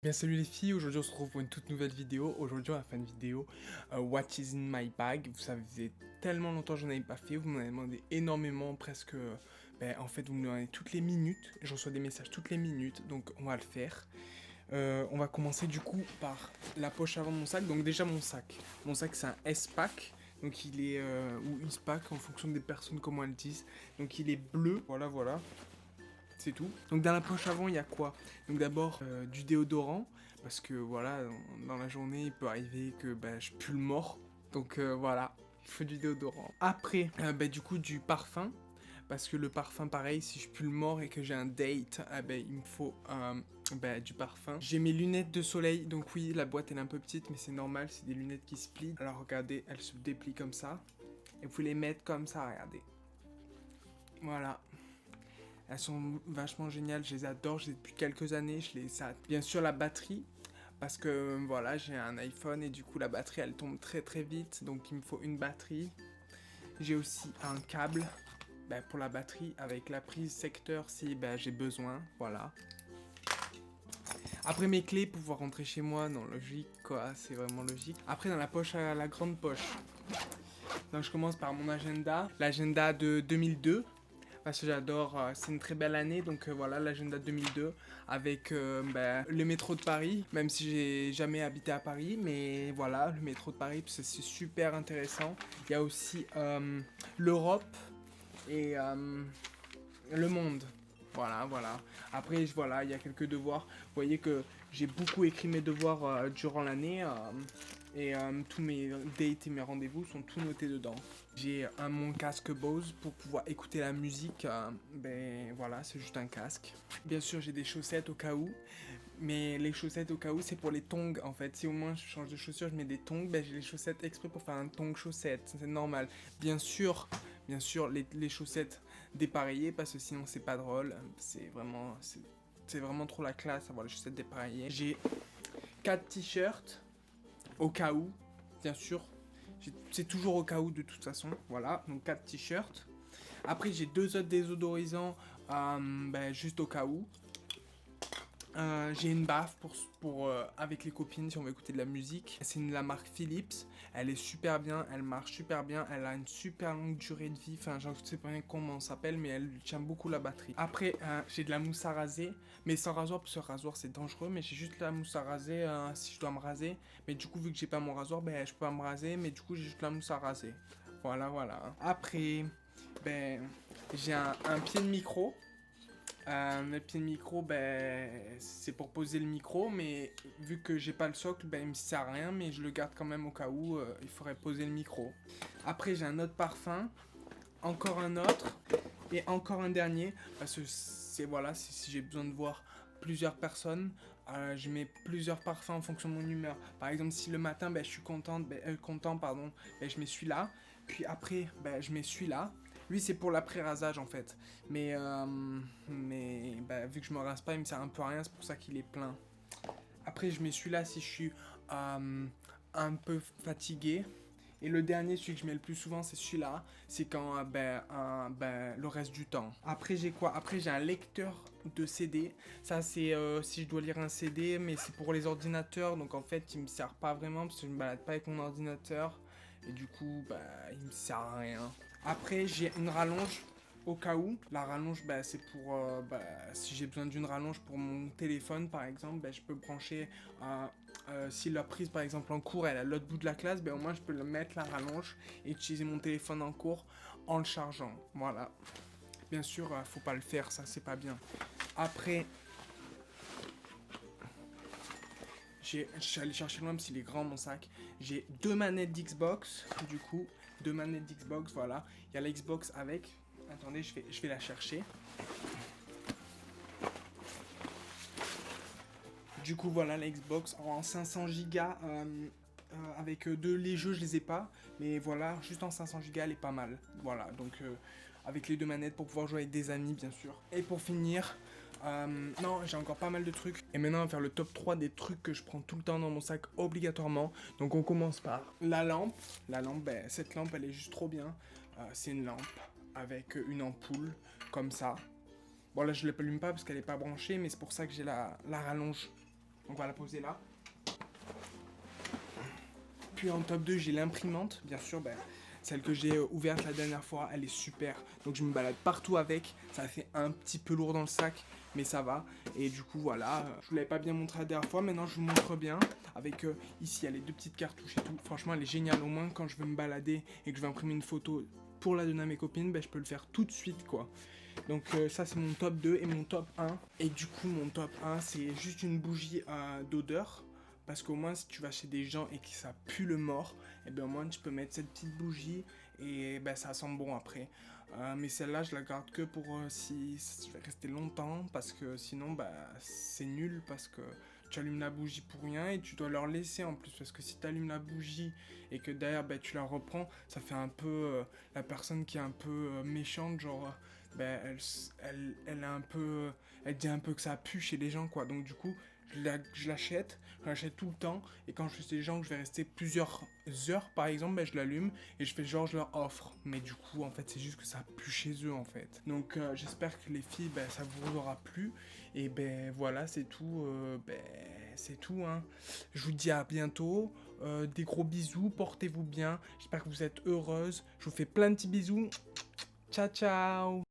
Bien salut les filles, aujourd'hui on se retrouve pour une toute nouvelle vidéo. Aujourd'hui on va faire une vidéo What is in my bag. Vous savez, ça faisait tellement longtemps que je n'en avais pas fait, vous m'en avez demandé énormément, presque, en fait vous me demandez toutes les minutes. Je reçois des messages toutes les minutes, donc on va le faire. On va commencer du coup par la poche avant de mon sac. Donc déjà mon sac c'est un S-Pack. Donc il est, ou S-Pack en fonction des personnes comment elles disent. Donc il est bleu, voilà. C'est tout. Donc dans la poche avant, il y a quoi? Donc d'abord du déodorant, parce que voilà, dans la journée, il peut arriver que je pue le mort. Donc voilà, il faut du déodorant. Après, du coup, du parfum, parce que le parfum, pareil, si je pue le mort et que j'ai un date, il me faut du parfum. J'ai mes lunettes de soleil, donc oui, la boîte elle est un peu petite, mais c'est normal, c'est des lunettes qui se plient. Alors regardez, elles se déplient comme ça, et vous les mettez comme ça, regardez. Voilà. Elles sont vachement géniales, je les adore, je les ai depuis quelques années, Bien sûr la batterie, parce que voilà, j'ai un iPhone et du coup la batterie elle tombe très très vite, donc il me faut une batterie. J'ai aussi un câble pour la batterie avec la prise secteur si j'ai besoin, voilà. Après mes clés pour pouvoir rentrer chez moi, non logique quoi, c'est vraiment logique. Après dans la poche à la grande poche, donc je commence par mon agenda, l'agenda de 2002. Parce que j'adore, c'est une très belle année, donc voilà l'agenda 2002 avec le métro de Paris, même si j'ai jamais habité à Paris, mais voilà le métro de Paris, c'est super intéressant. Il y a aussi l'Europe et le monde. Voilà. Après, voilà, il y a quelques devoirs. Vous voyez que j'ai beaucoup écrit mes devoirs durant l'année. Et tous mes dates et mes rendez-vous sont tout notés dedans. J'ai mon casque Bose pour pouvoir écouter la musique. Voilà, c'est juste un casque. Bien sûr, j'ai des chaussettes au cas où. Mais les chaussettes au cas où, c'est pour les tongs en fait. Si au moins je change de chaussures, je mets des tongs, j'ai les chaussettes exprès pour faire un tong chaussette. C'est normal. Bien sûr, les chaussettes dépareillées parce que sinon c'est pas drôle. C'est vraiment trop la classe avoir les chaussettes dépareillées. J'ai 4 t-shirts au cas où, bien sûr. C'est toujours au cas où de toute façon. Voilà, donc 4 t-shirts. Après j'ai 2 autres désodorisants juste au cas où. J'ai une baffe pour avec les copines si on veut écouter de la musique. C'est la marque Philips. Elle est super bien, elle marche super bien, elle a une super longue durée de vie. Enfin, je sais pas bien comment ça s'appelle, mais elle tient beaucoup la batterie. Après, j'ai de la mousse à raser, mais sans rasoir, parce que rasoir c'est dangereux. Mais j'ai juste la mousse à raser si je dois me raser. Mais du coup, vu que j'ai pas mon rasoir, je peux pas me raser. Mais du coup, j'ai juste la mousse à raser. Voilà. Après, j'ai un pied de micro. Le pied de micro, c'est pour poser le micro, mais vu que j'ai pas le socle, il me sert à rien, mais je le garde quand même au cas où il faudrait poser le micro. Après, j'ai un autre parfum, encore un autre, et encore un dernier, parce que si j'ai besoin de voir plusieurs personnes, je mets plusieurs parfums en fonction de mon humeur. Par exemple, si le matin, je suis content, je mets celui-là, puis après, je mets celui-là. Lui, c'est pour l'après-rasage en fait. Mais vu que je me rase pas, il me sert un peu à rien, c'est pour ça qu'il est plein. Après, je mets celui-là si je suis un peu fatigué. Et le dernier, celui que je mets le plus souvent, c'est celui-là. C'est quand, le reste du temps. Après, j'ai quoi? Après, j'ai un lecteur de CD. Ça, c'est si je dois lire un CD, mais c'est pour les ordinateurs. Donc, en fait, il me sert pas vraiment parce que je me balade pas avec mon ordinateur. Et du coup, il me sert à rien. Après, j'ai une rallonge au cas où. La rallonge, c'est pour si j'ai besoin d'une rallonge pour mon téléphone, par exemple, je peux brancher. Si la prise, par exemple, en cours, elle est à l'autre bout de la classe, au moins je peux le mettre la rallonge et utiliser mon téléphone en cours en le chargeant. Voilà. Bien sûr, faut pas le faire, ça c'est pas bien. Après, je suis allé chercher loin parce qu'il est grand mon sac. J'ai 2 manettes d'Xbox, du coup. 2 manettes d'Xbox, voilà. Il y a la Xbox avec. Attendez, je vais la chercher. Du coup, voilà la Xbox en 500 Go. Avec les jeux, je les ai pas. Mais voilà, juste en 500 Go, elle est pas mal. Voilà, donc avec les 2 manettes pour pouvoir jouer avec des amis, bien sûr. Et pour finir, non, j'ai encore pas mal de trucs. Et maintenant, on va faire le top 3 des trucs que je prends tout le temps dans mon sac obligatoirement. Donc, on commence par la lampe. La lampe, cette lampe, elle est juste trop bien. C'est une lampe avec une ampoule, comme ça. Bon, là, je ne l'allume pas parce qu'elle n'est pas branchée, mais c'est pour ça que j'ai la rallonge Donc on va la poser là. Puis en top 2, j'ai l'imprimante, bien sûr, celle que j'ai ouverte la dernière fois, elle est super. Donc je me balade partout avec, ça fait un petit peu lourd dans le sac, mais ça va. Et du coup voilà, je vous l'avais pas bien montré la dernière fois, maintenant je vous montre bien. Avec ici, il y a les 2 petites cartouches et tout. Franchement, elle est géniale, au moins quand je veux me balader et que je veux imprimer une photo pour la donner à mes copines, je peux le faire tout de suite quoi. Donc ça c'est mon top 2 et mon top 1. Et du coup mon top 1 c'est juste une bougie d'odeur. Parce qu'au moins si tu vas chez des gens et que ça pue le mort, et bien au moins tu peux mettre cette petite bougie et ça sent bon après. Mais celle-là je la garde que pour si je vais rester longtemps parce que sinon c'est nul parce que tu allumes la bougie pour rien et tu dois leur laisser en plus parce que si tu allumes la bougie et que derrière tu la reprends, ça fait un peu la personne qui est un peu méchante genre elle est un peu elle dit un peu que ça pue chez les gens quoi. Donc du coup je l'achète tout le temps et quand je suis chez les gens que je vais rester plusieurs heures par exemple, je l'allume et je fais genre je leur offre. Mais du coup en fait c'est juste que ça pue chez eux en fait. Donc j'espère que les filles ça vous aura plu et voilà c'est tout c'est tout hein. Je vous dis à bientôt, des gros bisous, portez-vous bien, j'espère que vous êtes heureuses, je vous fais plein de petits bisous, ciao ciao.